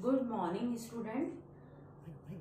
Good morning student.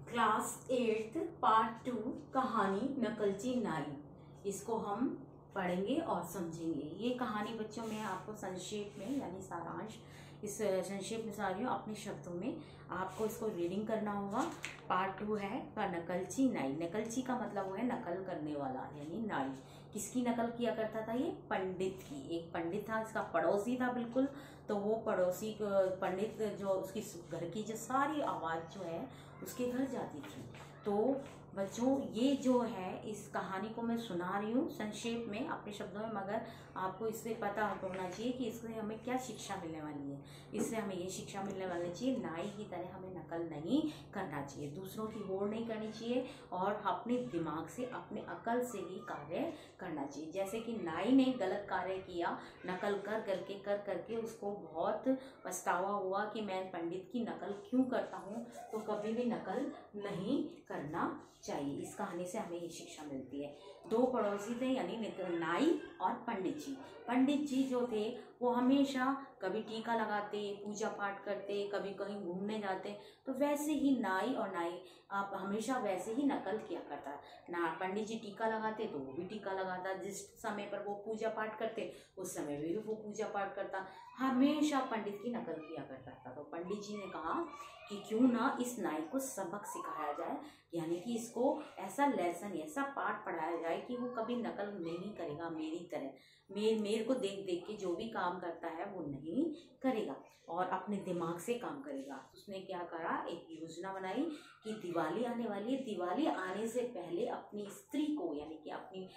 Class 8 part 2 कहानी नकलची नाई। इसको हम पढ़ेंगे और समझेंगे। ये कहानी बच्चों में आपको संक्षेप में यानी सारांश इस संक्षेप में सारी अपने शब्दों में आपको इसको रीडिंग करना होगा। पार्ट 2 है का नकलची नाई। नकलची का मतलब है नकल करने वाला यानी नाई। किसकी नकल किया करता था? ये पंडित की। एक पंडित था, इसका पड़ोसी था बिल्कुल। तो वो पड़ोसी पंडित जो उसकी घर की जो सारी आवाज़ जो है उसके घर जाती थी। तो बच्चों ये जो है इस कहानी को मैं सुना रही हूँ संक्षेप में अपने शब्दों में, मगर आपको इससे पता होना चाहिए कि इससे हमें क्या शिक्षा मिलने वाली है। इससे हमें ये शिक्षा मिलने वाली चाहिए, नाई की तरह हमें नकल नहीं करना चाहिए, दूसरों की होड़ नहीं करनी चाहिए और अपने दिमाग से अपने अकल से ही कार्य करना चाहिए। जैसे कि नाई ने गलत कार्य किया, नकल कर करके उसको बहुत पछतावा हुआ कि मैं पंडित की नकल क्यों करता हूँ। तो कभी भी नकल नहीं करना चाहिए। इस कहानी से हमें ये शिक्षा मिलती है। दो पड़ोसी थे यानी नाई और पंडित जी। पंडित जी जो थे वो हमेशा कभी टीका लगाते, पूजा पाठ करते, कभी कहीं घूमने जाते। तो वैसे ही नाई और नाई आप हमेशा वैसे ही नकल किया करता ना। पंडित जी टीका लगाते तो वो भी टीका लगाता, जिस समय पर वो पूजा पाठ करते उस समय भी वो पूजा पाठ करता, हमेशा पंडित की नकल किया करता था। तो पंडित जी ने कहा कि क्यों ना इस नाई को सबक सिखाया जाए, यानी कि इसको ऐसा लेसन ऐसा पाठ पढ़ाया जाए कि वो कभी नकल नहीं करेगा मेरी तरह। मेरे को देख देख के जो भी काम करता है वो नहीं करेगा और अपने दिमाग से काम करेगा। तो उसने क्या करा, एक योजना बनाई कि दिवाली आने वाली है, दिवाली आने से पहले अपनी स्त्री को यानी कि अपनी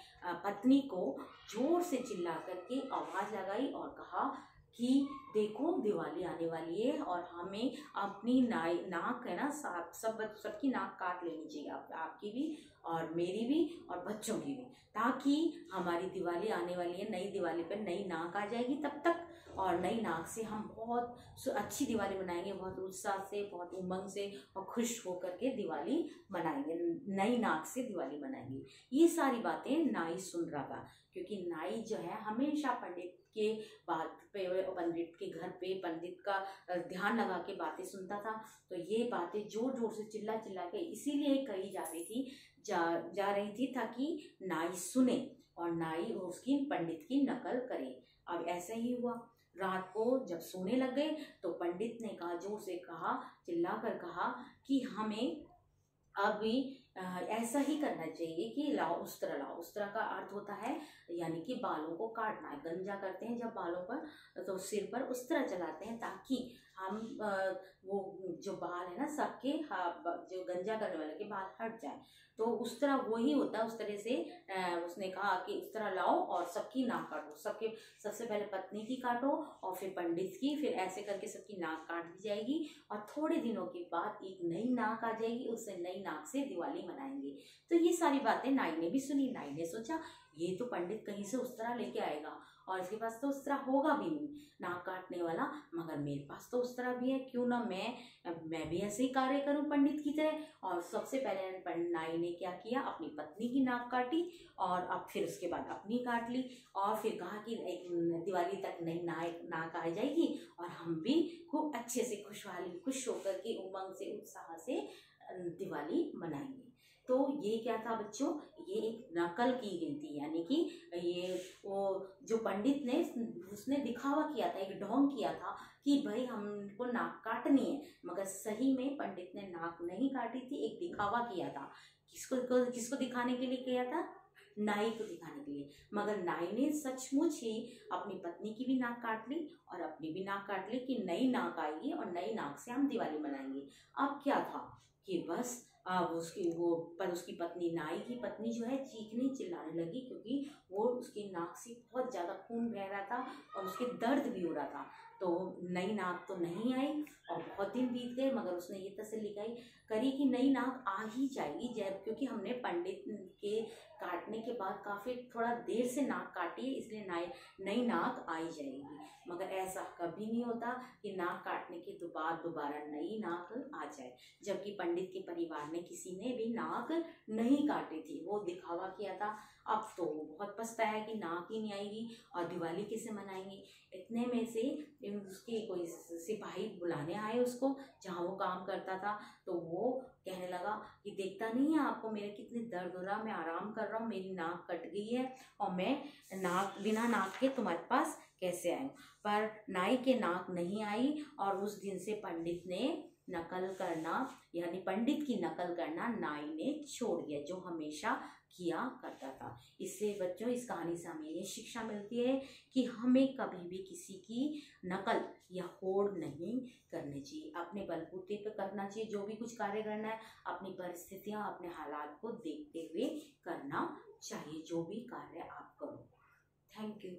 पत्नी को जोर से चिल्ला करके आवाज़ लगाई और कहा कि देखो दिवाली आने वाली है और हमें अपनी नाक है ना सबकी नाक काट लेनी चाहिए, आपकी भी और मेरी भी और बच्चों की भी, ताकि हमारी दिवाली आने वाली है, नई दिवाली पर नई नाक आ जाएगी तब तक, और नई नाक से हम बहुत अच्छी दिवाली मनाएंगे, बहुत उत्साह से, बहुत उमंग से और खुश होकर के दिवाली मनाएंगे, नई नाक से दिवाली मनाएंगे। ये सारी बातें नाई सुन रहा था, क्योंकि नाई जो है हमेशा पंडित के बात पे, पंडित के घर पे पंडित का ध्यान लगा के बातें सुनता था। तो ये बातें जोर जोर से चिल्ला चिल्ला के इसीलिए कही जा रही थी जा रही थी ताकि नाई सुने और नाई उसकी पंडित की नकल करे। अब ऐसा ही हुआ। रात को जब सोने लग गए तो पंडित ने कहा, जोर से कहा, चिल्ला कर कहा कि हमें अभी ऐसा ही करना चाहिए कि लाओ उस्त्र लाओ। उस्त्र का अर्थ होता है यानी कि बालों को काटना है। गंजा करते हैं जब बालों पर, तो सिर पर उस्त्र चलाते हैं ताकि हम वो जो बाल है ना सबके जो गंजा करने वाले के बाल हट जाए। तो उस तरह वही होता है। उस तरह से उसने कहा कि उस तरह लाओ और सबकी नाक काटो, सबके सबसे पहले पत्नी की काटो और फिर पंडित की, फिर ऐसे करके सबकी नाक काट दी जाएगी और थोड़े दिनों के बाद एक नई नाक आ जाएगी, उससे नई नाक से दिवाली मनाएंगे। तो ये सारी बातें नाई ने भी सुनी। नाई ने सोचा ये तो पंडित कहीं से उस तरह लेके आएगा और इसके पास तो उस तरह होगा भी नहीं नाक काटने वाला, मगर मेरे पास तो उस तरह भी है, क्यों ना मैं भी ऐसे ही कार्य करूं पंडित की तरह। और सबसे पहले नाई ने क्या किया, अपनी पत्नी की नाक काटी और अब फिर उसके बाद अपनी काट ली और फिर कहा कि एक दिवाली तक नई नाक आ जाएगी और हम भी खूब अच्छे से खुश होकर के उमंग से उत्साह से दिवाली मनाएंगे। तो ये क्या था बच्चों, ये एक नकल की गई थी, यानी कि ये वो जो पंडित ने उसने दिखावा किया था, एक ढोंग किया था कि भाई हमको नाक काटनी है, मगर सही में पंडित ने नाक नहीं काटी थी, एक दिखावा किया था। किसको दिखाने के लिए किया था? नाई को दिखाने के लिए। मगर नाई ने सचमुच ही अपनी पत्नी की भी नाक काट ली और अपनी भी नाक काट ली कि नई नाक आएगी और नई नाक से हम दिवाली मनाएंगे। अब क्या था कि बस उसकी पत्नी, नाई की पत्नी जो है चीखने चिल्लाने लगी, क्योंकि वो उसकी नाक से बहुत ज़्यादा खून बह रहा था और उसके दर्द भी हो रहा था। तो नई नाक तो नहीं आई और बहुत दिन बीत गए, मगर उसने ये तसल्ली करी कि नई नाक आ ही जाएगी, जब क्योंकि हमने पंडित के काटने के बाद काफ़ी थोड़ा देर से नाक काटी है, इसलिए नई नाक आ ही जाएगी। मगर ऐसा कभी नहीं होता कि नाक काटने के बाद दोबारा नई नाक आ जाए, जबकि पंडित के परिवार में किसी ने भी नाक नहीं काटी थी, वो दिखावा किया था। अब तो बहुत पछताया कि नाक ही नहीं आएगी और दिवाली कैसे मनाएंगे। इतने में से उसके कोई सिपाही बुलाने आए उसको, जहाँ वो काम करता था। तो वो कहने लगा कि देखता नहीं है आपको मेरे कितने दर्द हो रहा, मैं आराम कर रहा हूँ, मेरी नाक कट गई है और मैं बिना नाक के तुम्हारे पास कैसे आऊँ। पर नाई के नाक नहीं आई और उस दिन से पंडित ने नकल करना, यानी पंडित की नकल करना नाई ने छोड़ दिया, जो हमेशा किया करता था। इससे बच्चों इस कहानी से हमें ये शिक्षा मिलती है कि हमें कभी भी किसी की नकल या होड़ नहीं करनी चाहिए। अपने बलबूते पे करना चाहिए, जो भी कुछ कार्य करना है अपनी परिस्थितियां, अपने हालात को देखते हुए करना चाहिए, जो भी कार्य आप करो। Thank you.